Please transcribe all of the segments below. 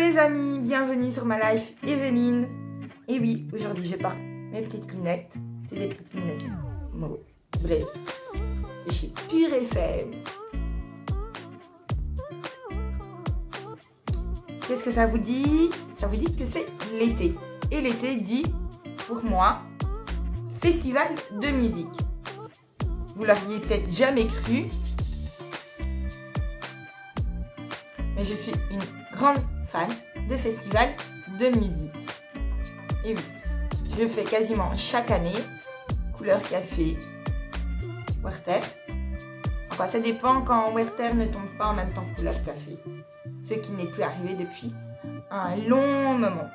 les amis, bienvenue sur ma life Evelyne. Et oui, aujourd'hui je porte mes petites lunettes. C'est des petites lunettes mauves, bleues, de chez Pure FM. Qu'est-ce que ça vous dit? Ça vous dit que c'est l'été. Et l'été dit, pour moi, festival de musique. Vous l'auriez peut-être jamais cru, mais je suis une grande fan de festivals de musique. Et oui, je fais quasiment chaque année Couleur Café, Werther. Enfin, ça dépend quand Werther ne tombe pas en même temps que Couleur Café. Ce qui n'est plus arrivé depuis un long moment.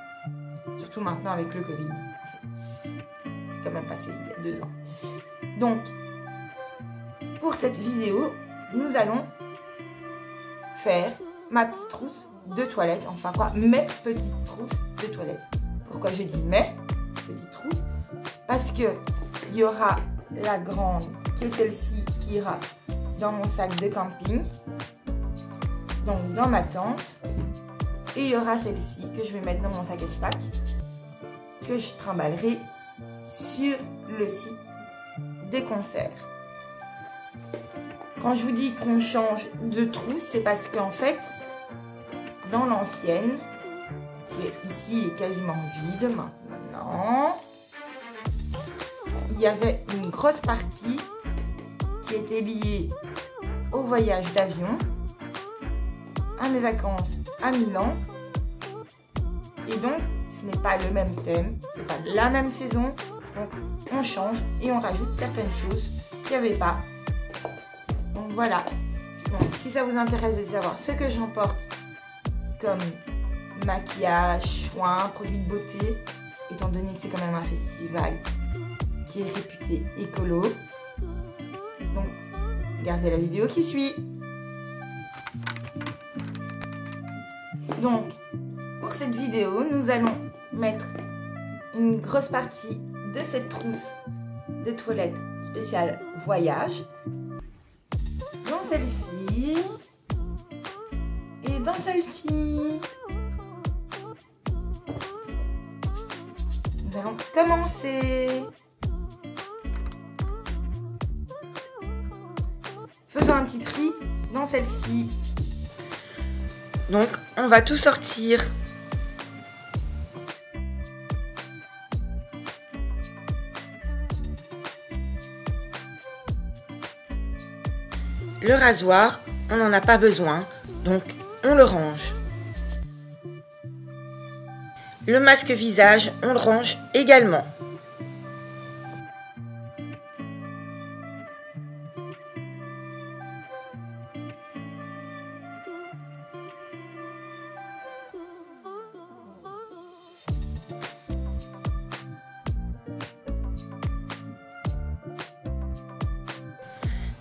Surtout maintenant avec le Covid. C'est quand même passé il y a 2 ans. Donc, pour cette vidéo, nous allons faire ma petite trousse de toilette. Enfin quoi, mes petites trousses de toilette. Pourquoi je dis mes petites trousses? Parce que il y aura la grande, qui est celle-ci, qui ira dans mon sac de camping. Donc dans ma tente. Et il y aura celle-ci que je vais mettre dans mon sac espac. Que je trimballerai sur le site des concerts. Quand je vous dis qu'on change de trousse, c'est parce qu'en fait, dans l'ancienne, qui est ici est quasiment vide maintenant, il y avait une grosse partie qui était liée au voyage d'avion, à mes vacances à Milan. Et donc, ce n'est pas le même thème, c'est pas la même saison. Donc, on change et on rajoute certaines choses qu'il n'y avait pas. Donc voilà, donc, si ça vous intéresse de savoir ce que j'emporte comme maquillage, soins, produits de beauté, étant donné que c'est quand même un festival qui est réputé écolo, donc regardez la vidéo qui suit. Donc, pour cette vidéo, nous allons mettre une grosse partie de cette trousse de toilette spéciale voyage dans celle-ci et dans celle-ci. Nous allons commencer. Faisons un petit tri dans celle-ci. Donc, on va tout sortir. Le rasoir, on n'en a pas besoin, donc on le range. Le masque visage, on le range également.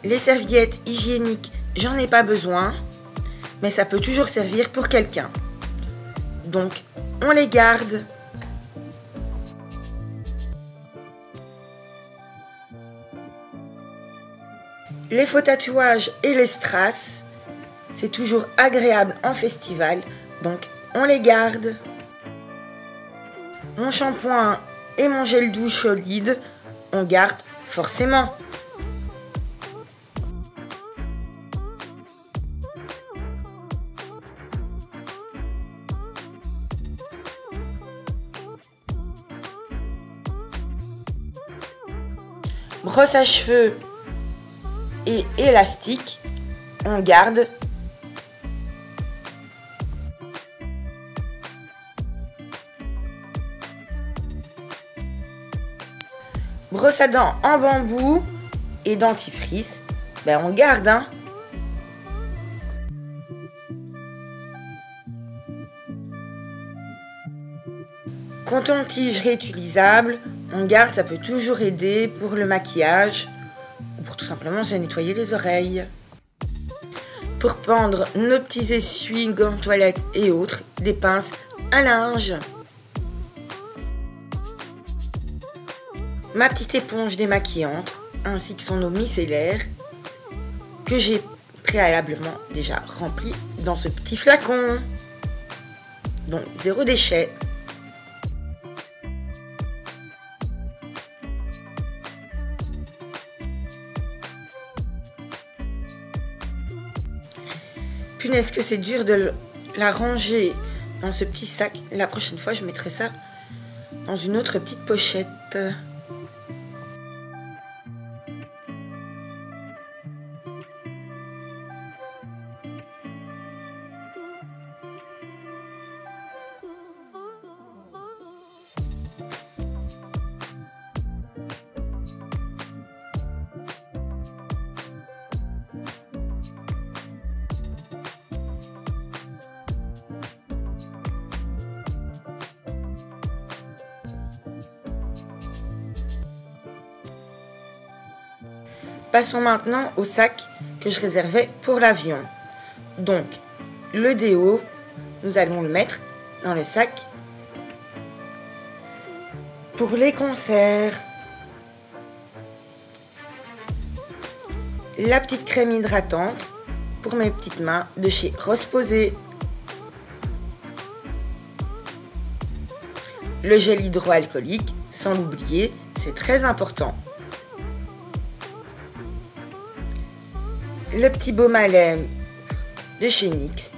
Les serviettes hygiéniques, j'en ai pas besoin, mais ça peut toujours servir pour quelqu'un. Donc, on les garde. Les faux tatouages et les strass, c'est toujours agréable en festival, donc on les garde. Mon shampoing et mon gel douche solide, on garde forcément. Brosse à cheveux et élastique, on garde. Brosse à dents en bambou et dentifrice, ben on garde, hein. Coton-tige réutilisable, on garde, ça peut toujours aider pour le maquillage ou pour tout simplement se nettoyer les oreilles. Pour pendre nos petits essuie, gants toilettes et autres, des pinces à linge. Ma petite éponge démaquillante ainsi que son eau micellaire que j'ai préalablement déjà remplie dans ce petit flacon. Donc 0 déchet. Punaise que c'est dur de la ranger dans ce petit sac. La prochaine fois, je mettrai ça dans une autre petite pochette. Passons maintenant au sac que je réservais pour l'avion. Donc, le déo, nous allons le mettre dans le sac pour les concerts. La petite crème hydratante pour mes petites mains de chez Roche-Posay. Le gel hydroalcoolique, sans l'oublier, c'est très important. Le petit baume à lèvres de chez NYX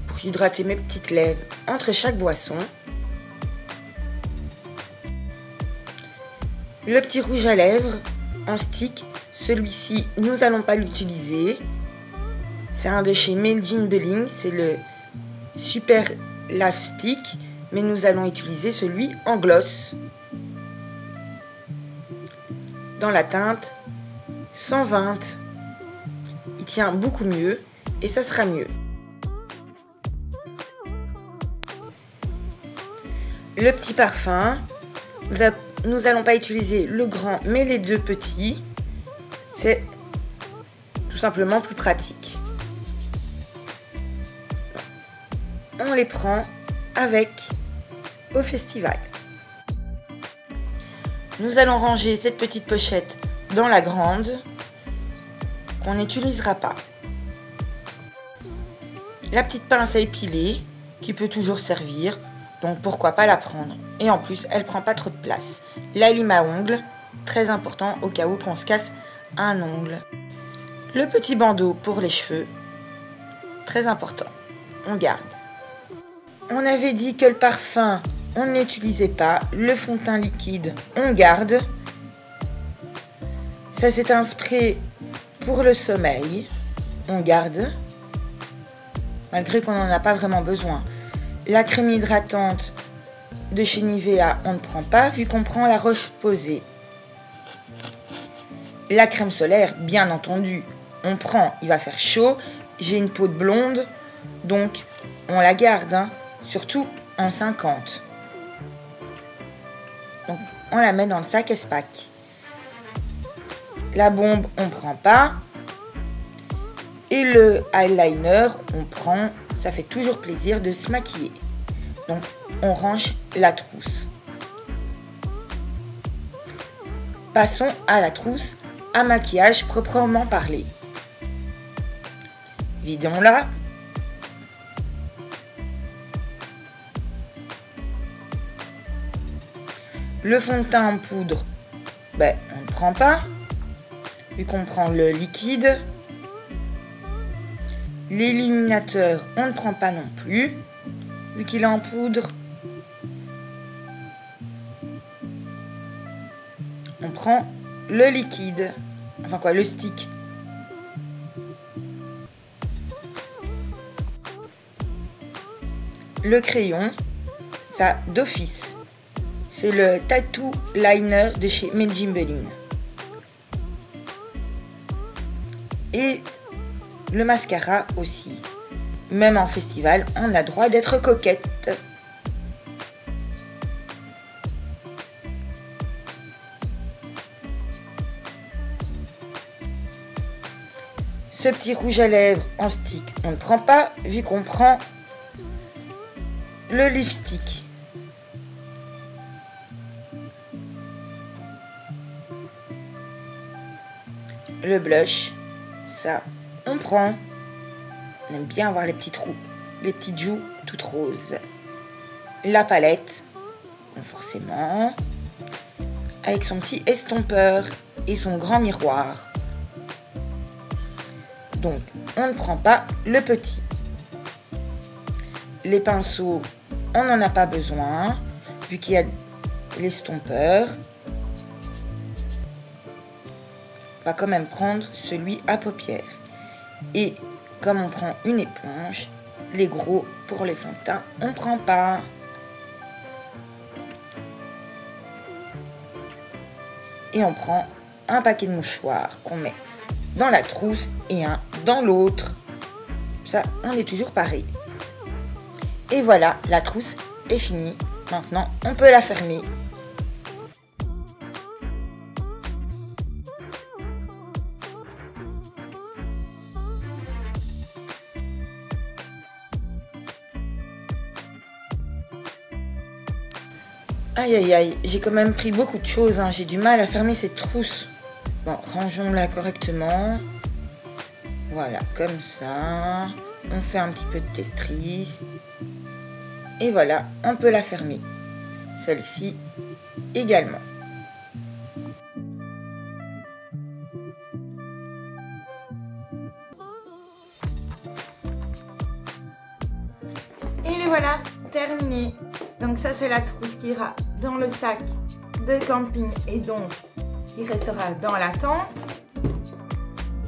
pour hydrater mes petites lèvres entre chaque boisson. Le petit rouge à lèvres en stick, celui-ci nous allons pas l'utiliser. C'est un de chez Made in Belling, c'est le Super Lave Stick, mais nous allons utiliser celui en gloss dans la teinte 120. Il tient beaucoup mieux et ça sera mieux. Le petit parfum, nous n'allons pas utiliser le grand mais les deux petits. C'est tout simplement plus pratique. On les prend avec au festival. Nous allons ranger cette petite pochette dans la grande qu'on n'utilisera pas. La petite pince à épiler qui peut toujours servir, donc pourquoi pas la prendre. Et en plus, elle prend pas trop de place. La lime à ongles, très important au cas où qu'on se casse un ongle. Le petit bandeau pour les cheveux, très important, on garde. On avait dit que le parfum, on ne l'utilisait pas. Le fond de teint liquide, on garde. Ça, c'est un spray pour le sommeil. On garde. Malgré qu'on n'en a pas vraiment besoin. La crème hydratante de chez Nivea, on ne prend pas vu qu'on prend la Roche-Posay. La crème solaire, bien entendu, on prend. Il va faire chaud. J'ai une peau de blonde. Donc, on la garde. Hein, surtout en 50. Donc, on la met dans le sac Espac. La bombe, on prend pas. Et le eyeliner, on prend. Ça fait toujours plaisir de se maquiller. Donc, on range la trousse. Passons à la trousse à maquillage proprement parlé. Vidons-la. Le fond de teint en poudre, on ne prend pas, vu qu'on prend le liquide. L'illuminateur, on ne prend pas non plus, vu qu'il est en poudre. On prend le liquide, enfin quoi, le stick. Le crayon, ça d'office. C'est le Tattoo Liner de chez Made in Belling. Et le mascara aussi. Même en festival, on a le droit d'être coquette. Ce petit rouge à lèvres en stick, on ne prend pas, vu qu'on prend le lipstick. Le blush, ça, on prend. On aime bien avoir les petits trous les petites joues toutes roses. La palette, forcément, avec son petit estompeur et son grand miroir. Donc, on ne prend pas le petit. Les pinceaux, on n'en a pas besoin, vu qu'il y a l'estompeur. On va quand même prendre celui à paupières. Et comme on prend une éponge, les gros pour les fonds de teint, on ne prend pas. Et on prend un paquet de mouchoirs qu'on met dans la trousse et un dans l'autre. Ça, on est toujours pareil. Et voilà, la trousse est finie. Maintenant, on peut la fermer. Aïe aïe aïe, j'ai quand même pris beaucoup de choses, hein. J'ai du mal à fermer cette trousse. Bon, rangeons-la correctement. Voilà, comme ça. On fait un petit peu de testrice. Et voilà, on peut la fermer. Celle-ci également. Et les voilà, terminés. Donc ça, c'est la trousse qui ira dans le sac de camping et donc qui restera dans la tente.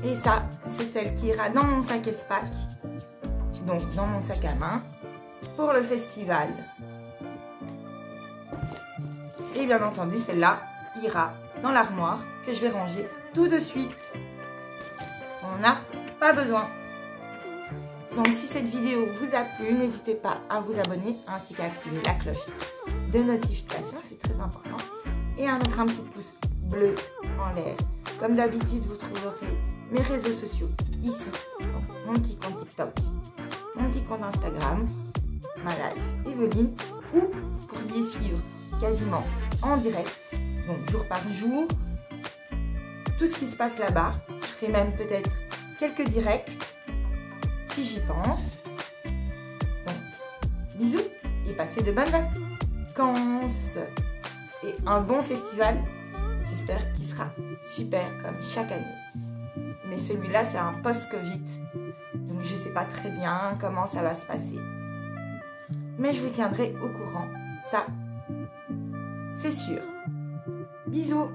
Et ça, c'est celle qui ira dans mon sac Espac, donc dans mon sac à main, pour le festival. Et bien entendu, celle-là ira dans l'armoire que je vais ranger tout de suite. On n'en a pas besoin. Donc si cette vidéo vous a plu, n'hésitez pas à vous abonner ainsi qu'à activer la cloche de notification, c'est très important. Et à mettre un petit pouce bleu en l'air. Comme d'habitude, vous trouverez mes réseaux sociaux ici. Donc, mon petit compte TikTok, mon petit compte Instagram, ma live Evelyne, où vous pourriez suivre quasiment en direct, donc jour par jour, tout ce qui se passe là-bas. Je ferai même peut-être quelques directs si j'y pense. Donc, bisous et passez de bonnes vacances et un bon festival. J'espère qu'il sera super comme chaque année. Mais celui-là, c'est un post-Covid. Donc, je ne sais pas très bien comment ça va se passer. Mais je vous tiendrai au courant. Ça, c'est sûr. Bisous.